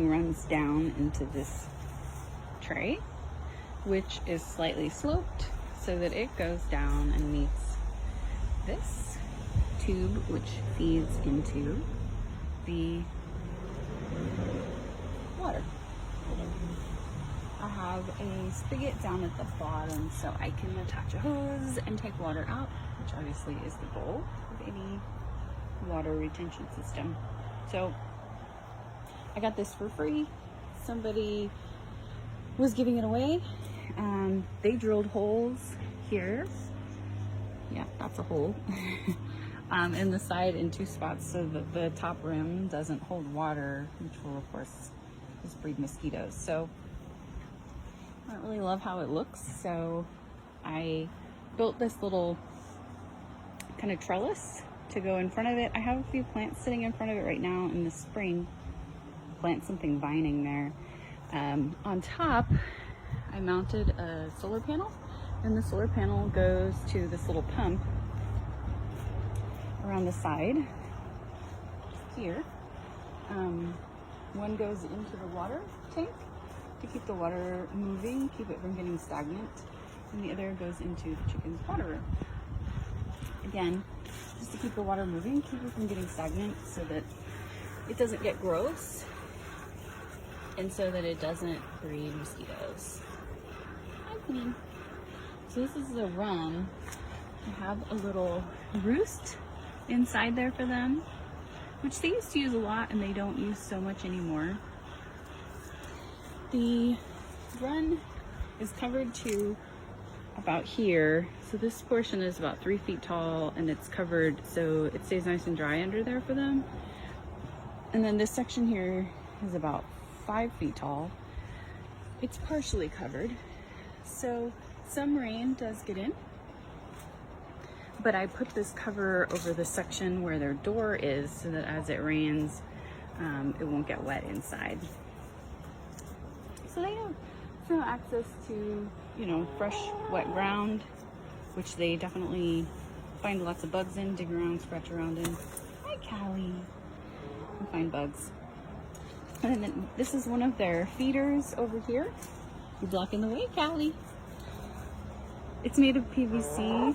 runs down into this tray, which is slightly sloped so that it goes down and meets this tube, which feeds into the water. I have a spigot down at the bottom so I can attach a hose and take water out, which obviously is the goal of any water retention system. So I got this for free. Somebody was giving it away. They drilled holes here. Yeah, that's a hole. In the side in 2 spots so that the top rim doesn't hold water, which will of course just breed mosquitoes. So I don't really love how it looks, so I built this little kind of trellis to go in front of it. I have a few plants sitting in front of it right now. In the spring, plant something vining there. On top, I mounted a solar panel, and the solar panel goes to this little pump around the side here. One goes into the water tank to keep the water moving, keep it from getting stagnant, and the other goes into the chicken's water room. Again, just to keep the water moving, keep it from getting stagnant so that it doesn't get gross and so that it doesn't breed mosquitoes. Hi, Queen. So this is the run. I have a little roost inside there for them, which they used to use a lot and they don't use so much anymore. The run is covered to about here. So this portion is about 3 feet tall and it's covered so it stays nice and dry under there for them. And then this section here is about 5 feet tall. It's partially covered. So some rain does get in, but I put this cover over the section where their door is so that as it rains, it won't get wet inside. So they have some access to, you know, fresh, wet ground, which they definitely find lots of bugs in, dig around, scratch around in. Hi, Callie. And find bugs. And then this is one of their feeders over here. You're blocking the way, Callie. It's made of PVC.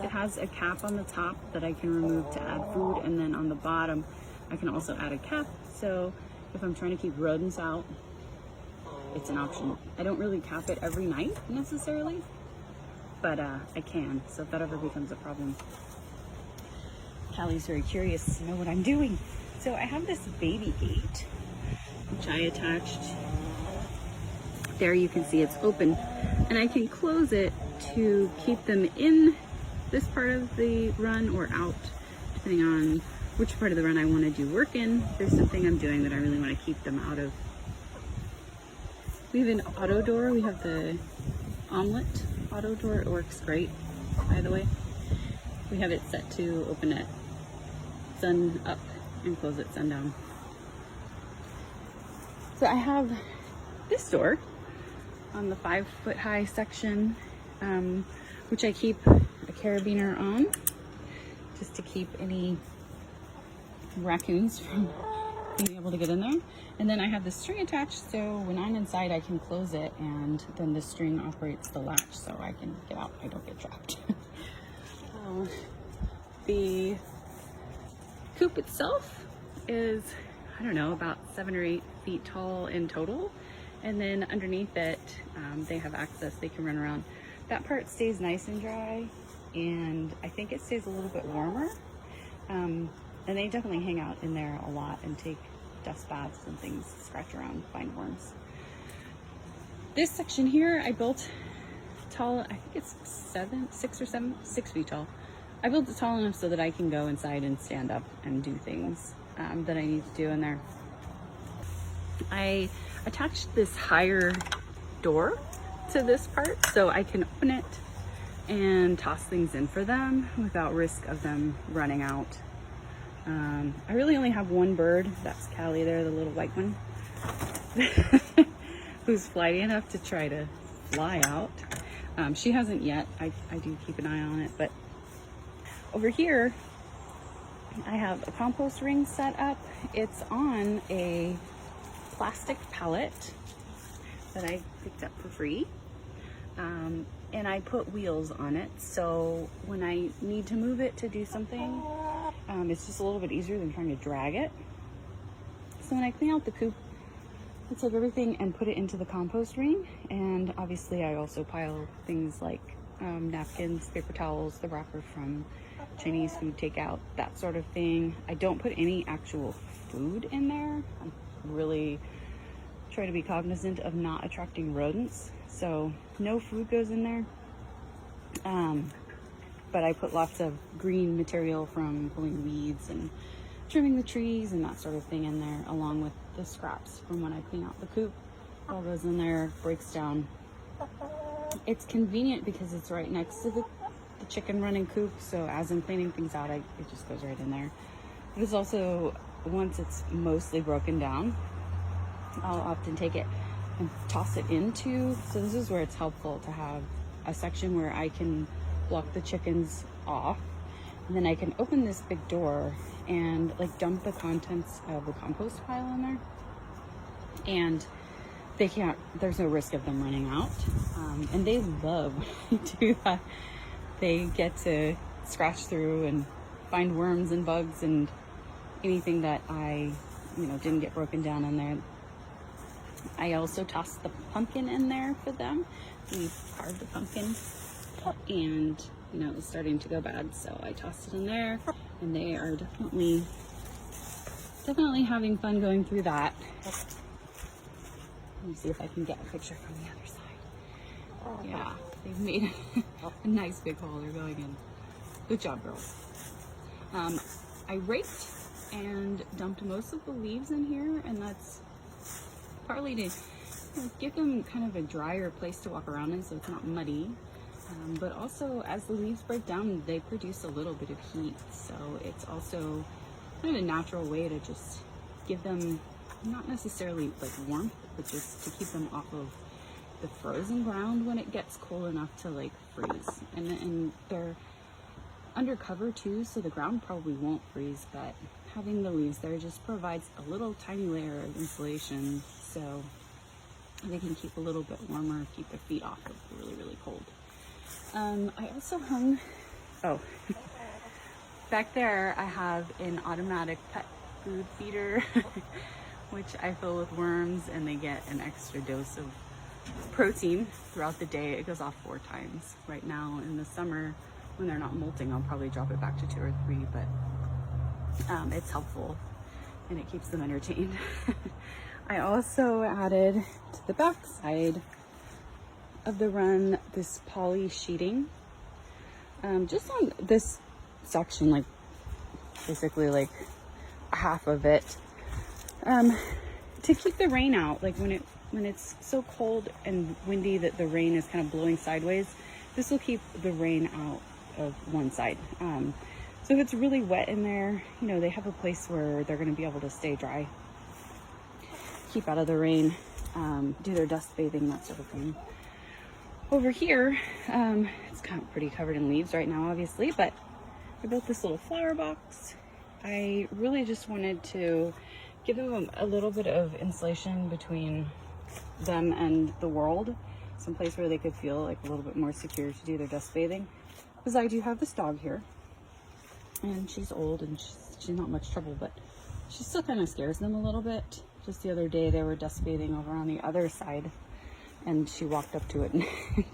It has a cap on the top that I can remove to add food, and then on the bottom I can also add a cap, so if I'm trying to keep rodents out, it's an option. I don't really cap it every night necessarily, but I can, so if that ever becomes a problem. Callie's very curious to know what I'm doing. So I have this baby gate, which I attached. There you can see it's open, and I can close it to keep them in this part of the run or out, depending on which part of the run I want to do work in. There's something I'm doing that I really want to keep them out of. We have an auto door. We have the omelet auto door. It works great, by the way. We have it set to open at sun up and close at sundown. So I have this door on the 5-foot-high section, which I keep a carabiner on just to keep any raccoons from being able to get in there. And then I have the string attached, so when I'm inside I can close it, and then the string operates the latch so I can get out. I don't get trapped. The coop itself is, I don't know, about 7 or 8 feet tall in total. And then underneath it, they have access, they can run around. That part stays nice and dry, and I think it stays a little bit warmer. And they definitely hang out in there a lot and take dust baths and things, scratch around, find worms. This section here, I built tall, I think it's 6 feet tall. I built it tall enough so that I can go inside and stand up and do things that I need to do in there. I attached this higher door to this part so I can open it and toss things in for them without risk of them running out. I really only have one bird. That's Callie there, the little white one, who's flighty enough to try to fly out. She hasn't yet. I do keep an eye on it. But over here, I have a compost ring set up. It's on a plastic pallet that I picked up for free. And I put wheels on it, so when I need to move it to do something, it's just a little bit easier than trying to drag it. So when I clean out the coop, I take everything and put it into the compost ring, and obviously I also pile things like napkins, paper towels, the wrapper from Chinese food takeout, that sort of thing. I don't put any actual food in there. I really try to be cognizant of not attracting rodents, so no food goes in there. But I put lots of green material from pulling weeds and trimming the trees and that sort of thing in there, along with the scraps from when I clean out the coop. All goes in there, breaks down. It's convenient because it's right next to the chicken running coop, so as I'm cleaning things out, it just goes right in there. But it's also, once it's mostly broken down, I'll often take it and toss it into, so this is where it's helpful to have a section where I can block the chickens off, and then I can open this big door and like dump the contents of the compost pile in there, and they can't, there's no risk of them running out. And they love to do that. They get to scratch through and find worms and bugs and anything that I didn't get broken down in there. I also tossed the pumpkin in there for them. We carved the pumpkin, and it was starting to go bad, so I tossed it in there, and they are definitely having fun going through that. Let me see if I can get a picture from the other side. Yeah, they've made a nice big hole. They're going in. Good job, girls. I raked and dumped most of the leaves in here, and that's partly to give them kind of a drier place to walk around in, so it's not muddy. But also, as the leaves break down, they produce a little bit of heat, so it's also kind of a natural way to just give them, not necessarily like warmth, but just to keep them off of the frozen ground when it gets cold enough to like freeze. And they're undercover too, so the ground probably won't freeze, but having the leaves there just provides a little tiny layer of insulation, so they can keep a little bit warmer, keep their feet off of the really, really cold. I also hung, back there I have an automatic pet food feeder, which I fill with worms, and they get an extra dose of protein throughout the day. It goes off 4 times. Right now in the summer, when they're not molting, I'll probably drop it back to 2 or 3, but it's helpful and it keeps them entertained. I also added to the back side of the run this poly sheeting, just on this section, like basically like half of it, to keep the rain out. Like when it's so cold and windy that the rain is kind of blowing sideways, this will keep the rain out of one side. So if it's really wet in there, they have a place where they're going to be able to stay dry, keep out of the rain, do their dust bathing, that sort of thing. Over here, it's kind of pretty covered in leaves right now, obviously, but I built this little flower box. I really just wanted to give them a little bit of insulation between them and the world, some place where they could feel like a little bit more secure to do their dust bathing. Because I do have this dog here, and she's old and she's not much trouble, but she still kind of scares them a little bit. Just the other day they were dust bathing over on the other side, and she walked up to it and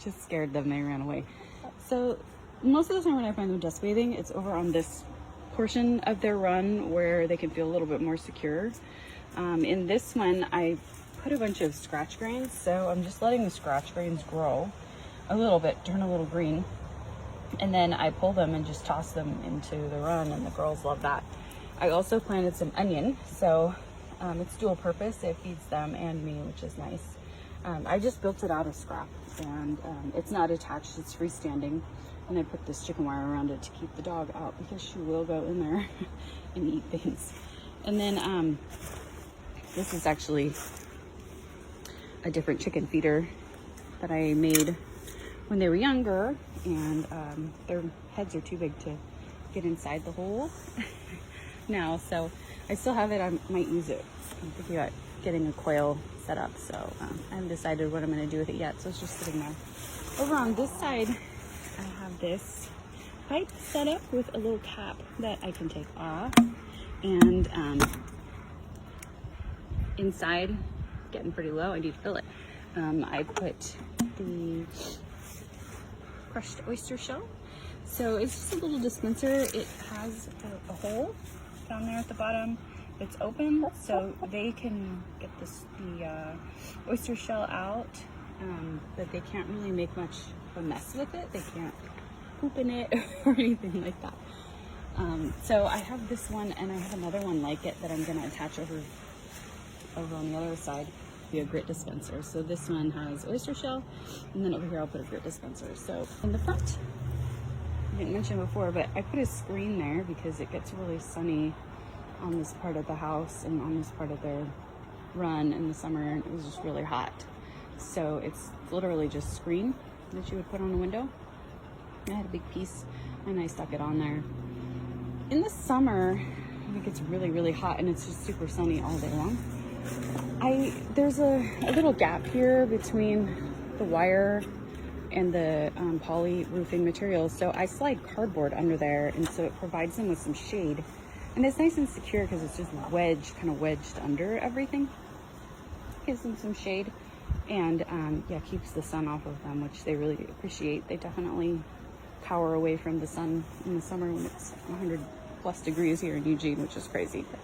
just scared them. They ran away. So most of the time when I find them dust bathing, it's over on this portion of their run where they can feel a little bit more secure. In this one, I put a bunch of scratch grains, so I'm just letting the scratch grains grow a little bit, turn a little green, and then I pull them and just toss them into the run, and the girls love that. I also planted some onion, so it's dual purpose. It feeds them and me, which is nice. I just built it out of scrap, and it's not attached, it's freestanding, and I put this chicken wire around it to keep the dog out, because she will go in there and eat things. And then this is actually a different chicken feeder that I made when they were younger, and their heads are too big to get inside the hole now, so I still have it. I might use it. I'm thinking about getting a coil set up, so I haven't decided what I'm going to do with it yet, so it's just sitting there. Over on this side, I have this pipe set up with a little cap that I can take off, and inside, getting pretty low, I need to fill it. I put the crushed oyster shell. So it's just a little dispenser. It has a hole down there at the bottom that's open, so they can get the oyster shell out, but they can't really make much of a mess with it. They can't poop in it or anything like that. So I have this one, and I have another one like it that I'm going to attach over on the other side. Be a grit dispenser. So this one has oyster shell, and then over here I'll put a grit dispenser. So in the front, I didn't mention before, but I put a screen there because it gets really sunny on this part of the house and on this part of their run in the summer, and it was just really hot. So it's literally just screen that you would put on the window. I had a big piece and I stuck it on there. In the summer, it gets really, really hot and it's just super sunny all day long. There's a little gap here between the wire and the poly roofing materials, so I slide cardboard under there, and so it provides them with some shade, and it's nice and secure because it's just kind of wedged under everything. Gives them some shade, and yeah, keeps the sun off of them, which they really appreciate. They definitely cower away from the sun in the summer when it's 100+ degrees here in Eugene, which is crazy. But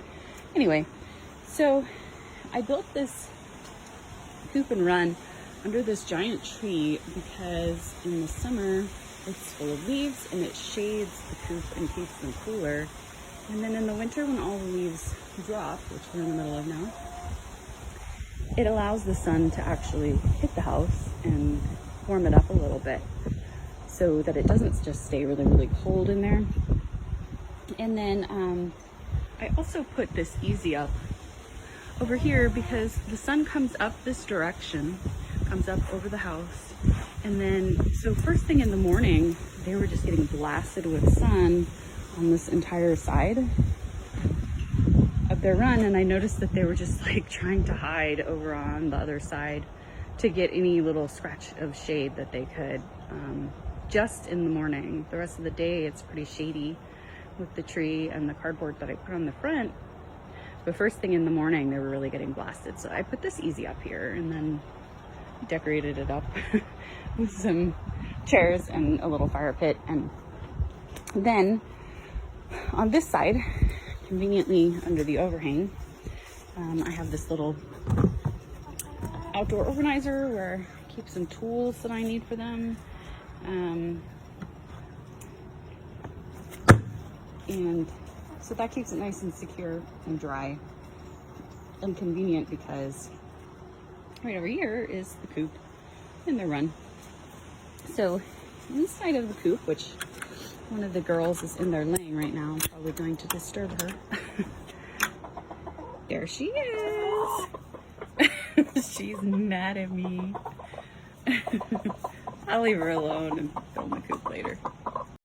anyway, so I built this coop and run under this giant tree because in the summer it's full of leaves and it shades the coop and keeps them cooler. And then in the winter, when all the leaves drop, which we're in the middle of now, it allows the sun to actually hit the house and warm it up a little bit so that it doesn't just stay really, really cold in there. And then I also put this easy up over here because the sun comes up this direction, comes up over the house, and then so first thing in the morning they were just getting blasted with sun on this entire side of their run, and I noticed that they were just like trying to hide over on the other side to get any little scratch of shade that they could, just in the morning. The rest of the day it's pretty shady with the tree and the cardboard that I put on the front. But first thing in the morning, they were really getting blasted. So I put this easy up here and then decorated it up with some chairs and a little fire pit. And then on this side, conveniently under the overhang, I have this little outdoor organizer where I keep some tools that I need for them. And so that keeps it nice and secure and dry and convenient because right over here is the coop and the run. So inside of the coop, which one of the girls is in there laying right now, I'm probably going to disturb her. There she is. She's mad at me. I'll leave her alone and film the coop later.